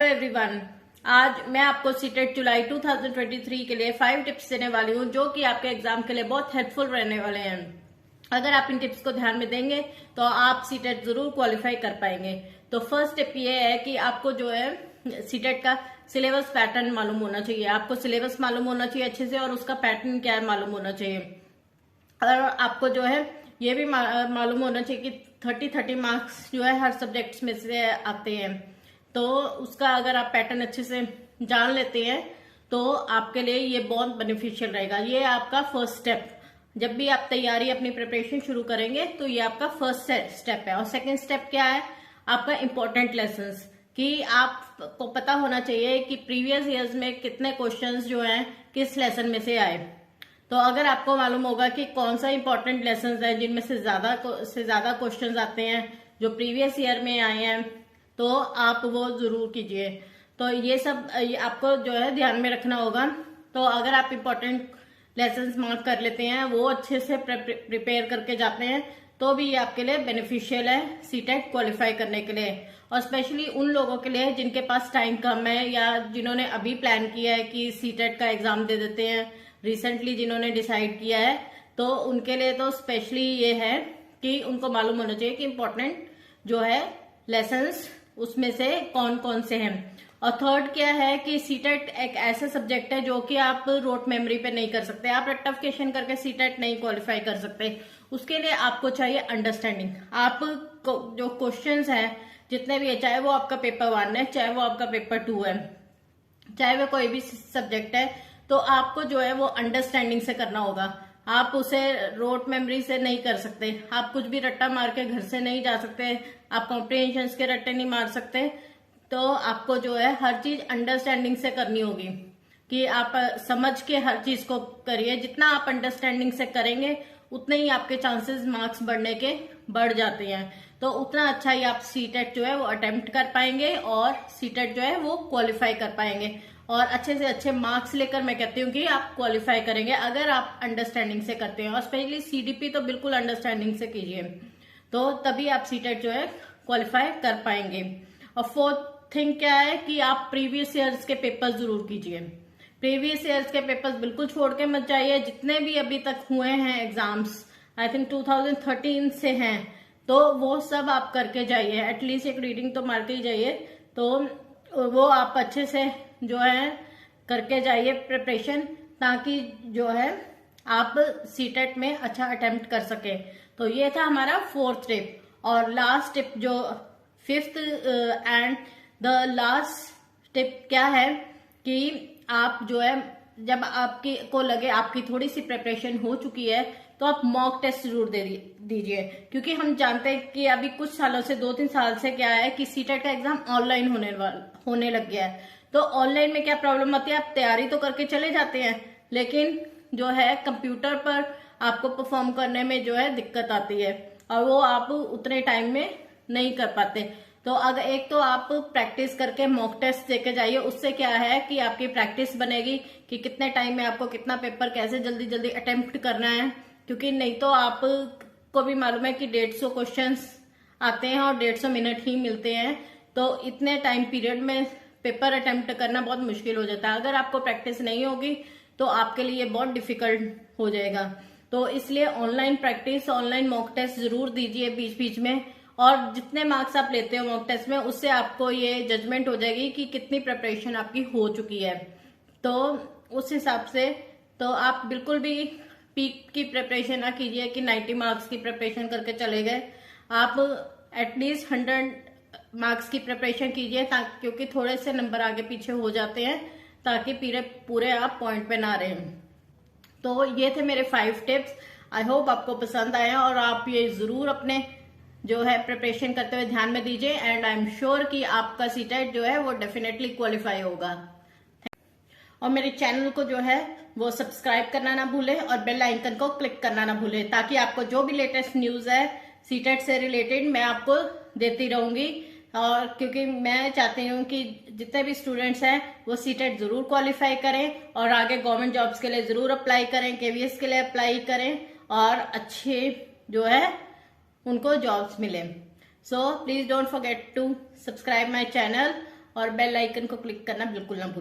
Everyone, आज मैं आपको सीटेट जुलाई 2023 के लिए 5 टिप्स देने वाली हूँ जो कि आपके एग्जाम के लिए बहुत हेल्पफुल रहने वाले हैं। अगर आप इन टिप्स को ध्यान में देंगे तो आप सीटेट जरूर क्वालिफाई कर पाएंगे। तो फर्स्ट टिप ये है कि आपको जो है सीटेट का सिलेबस पैटर्न मालूम होना चाहिए। आपको सिलेबस मालूम होना चाहिए अच्छे से और उसका पैटर्न क्या है मालूम होना चाहिए। और आपको जो है ये भी मालूम होना चाहिए कि 30 मार्क्स जो है हर सब्जेक्ट्स में से आते हैं। तो उसका अगर आप पैटर्न अच्छे से जान लेते हैं तो आपके लिए ये बहुत बेनिफिशियल रहेगा। ये आपका फर्स्ट स्टेप, जब भी आप तैयारी अपनी प्रिपरेशन शुरू करेंगे तो ये आपका फर्स्ट स्टेप है। और सेकंड स्टेप क्या है, आपका इंपॉर्टेंट लेसन्स, कि आपको पता होना चाहिए कि प्रीवियस ईयर्स में कितने क्वेश्चंस जो हैं किस लेसन में से आए। तो अगर आपको मालूम होगा कि कौन सा इंपॉर्टेंट लेसन्स है जिनमें से ज्यादा क्वेश्चंस आते हैं जो प्रीवियस ईयर में आए हैं, तो आप वो जरूर कीजिए। तो ये सब आपको जो है ध्यान में रखना होगा। तो अगर आप इम्पोर्टेंट लेसन्स मार्क कर लेते हैं, वो अच्छे से प्रिपेयर करके जाते हैं, तो भी ये आपके लिए बेनिफिशियल है सीटेट क्वालिफाई करने के लिए। और स्पेशली उन लोगों के लिए जिनके पास टाइम कम है या जिन्होंने अभी प्लान किया है कि सीटेट का एग्जाम दे देते हैं, रिसेंटली जिन्होंने डिसाइड किया है, तो उनके लिए तो स्पेशली ये है कि उनको मालूम होना चाहिए कि इम्पोर्टेंट जो है लेसन्स उसमें से कौन कौन से हैं। और थर्ड क्या है कि सीटेट एक ऐसा सब्जेक्ट है जो कि आप रोट मेमोरी पे नहीं कर सकते, आप रट्टाफिकेशन करके सीटेट नहीं क्वालिफाई कर सकते। उसके लिए आपको चाहिए अंडरस्टैंडिंग। आप जो क्वेश्चंस हैं जितने भी है, चाहे वो आपका पेपर 1 है, चाहे वो आपका पेपर 2 है, चाहे वो कोई भी सब्जेक्ट है, तो आपको जो है वो अंडरस्टैंडिंग से करना होगा। आप उसे रोट मेमोरी से नहीं कर सकते, आप कुछ भी रट्टा मार के घर से नहीं जा सकते, आप कॉम्प्रिहेंशन के रट्टे नहीं मार सकते। तो आपको जो है हर चीज अंडरस्टैंडिंग से करनी होगी कि आप समझ के हर चीज को करिए। जितना आप अंडरस्टैंडिंग से करेंगे उतने ही आपके चांसेस मार्क्स बढ़ने के बढ़ जाते हैं। तो उतना अच्छा ही आप सीटेट जो है वो अटेम्प्ट कर पाएंगे और सीटेट जो है वो क्वालिफाई कर पाएंगे। और अच्छे से अच्छे मार्क्स लेकर मैं कहती हूँ कि आप क्वालिफाई करेंगे अगर आप अंडरस्टैंडिंग से करते हैं। और स्पेशली सीडीपी तो बिल्कुल अंडरस्टैंडिंग से कीजिए, तो तभी आप सीटेट जो है क्वालिफाई कर पाएंगे। और फोर्थ थिंग क्या है कि आप प्रीवियस ईयर्स के पेपर्स जरूर कीजिए। प्रीवियस ईयर्स के पेपर्स बिल्कुल छोड़ के मत जाइए। जितने भी अभी तक हुए हैं एग्जाम्स, आई थिंक 2013 से हैं, तो वो सब आप करके जाइए। एटलीस्ट एक रीडिंग तो मारते ही जाइए। तो वो आप अच्छे से जो है करके जाइए प्रिपरेशन, ताकि जो है आप सीटेट में अच्छा अटेम्प्ट कर सके। तो ये था हमारा फोर्थ टिप। और लास्ट टिप जो fifth and the last tip क्या है कि आप जो है जब आपकी को लगे आपकी थोड़ी सी प्रिपरेशन हो चुकी है तो आप मॉक टेस्ट जरूर दे दीजिए। क्योंकि हम जानते हैं कि अभी कुछ सालों से 2-3 साल से क्या है कि सीटेट का एग्जाम ऑनलाइन होने लग गया है। तो ऑनलाइन में क्या प्रॉब्लम आती है, आप तैयारी तो करके चले जाते हैं लेकिन जो है कंप्यूटर पर आपको परफॉर्म करने में जो है दिक्कत आती है और वो आप उतने टाइम में नहीं कर पाते। तो अगर एक तो आप प्रैक्टिस करके मॉक टेस्ट देके जाइए, उससे क्या है कि आपकी प्रैक्टिस बनेगी कि कितने टाइम में आपको कितना पेपर कैसे जल्दी जल्दी अटेम्प्ट करना है। क्योंकि नहीं तो आप को भी मालूम है कि 150 क्वेश्चंस आते हैं और 150 मिनट ही मिलते हैं। तो इतने टाइम पीरियड में पेपर अटेम्प्ट करना बहुत मुश्किल हो जाता है। अगर आपको प्रैक्टिस नहीं होगी तो आपके लिए बहुत डिफिकल्ट हो जाएगा। तो इसलिए online practice, online mock test जरूर दीजिए बीच बीच में। और जितने मार्क्स आप लेते हो मॉक टेस्ट में, उससे आपको ये जजमेंट हो जाएगी कि कितनी प्रिपरेशन आपकी हो चुकी है। तो उस हिसाब से तो आप बिल्कुल भी पीक की प्रिपरेशन ना कीजिए कि 90 मार्क्स की प्रिपरेशन करके चले गए। आप एटलीस्ट 100 मार्क्स की प्रिपरेशन कीजिए, क्योंकि थोड़े से नंबर आगे पीछे हो जाते हैं, ताकि पूरे आप पॉइंट पे ना रहें। तो ये थे मेरे 5 टिप्स। आई होप आपको पसंद आए और आप ये जरूर अपने जो है प्रिपरेशन करते हुए ध्यान में दीजिए। एंड आई एम श्योर कि आपका सीटेट जो है वो डेफिनेटली क्वालिफाई होगा। और मेरे चैनल को जो है वो सब्सक्राइब करना ना भूले और बेल आइकन को क्लिक करना ना भूले, ताकि आपको जो भी लेटेस्ट न्यूज है सीटेट से रिलेटेड मैं आपको देती रहूंगी। और क्योंकि मैं चाहती हूँ कि जितने भी स्टूडेंट्स हैं वो सीटेट जरूर क्वालिफाई करें और आगे गवर्नमेंट जॉब्स के लिए जरूर अप्लाई करें, केवीएस के लिए अप्लाई करें और अच्छे जो है उनको जॉब्स मिले। So please don't forget to subscribe my channel और बेल आइकन को क्लिक करना बिल्कुल ना भूलें।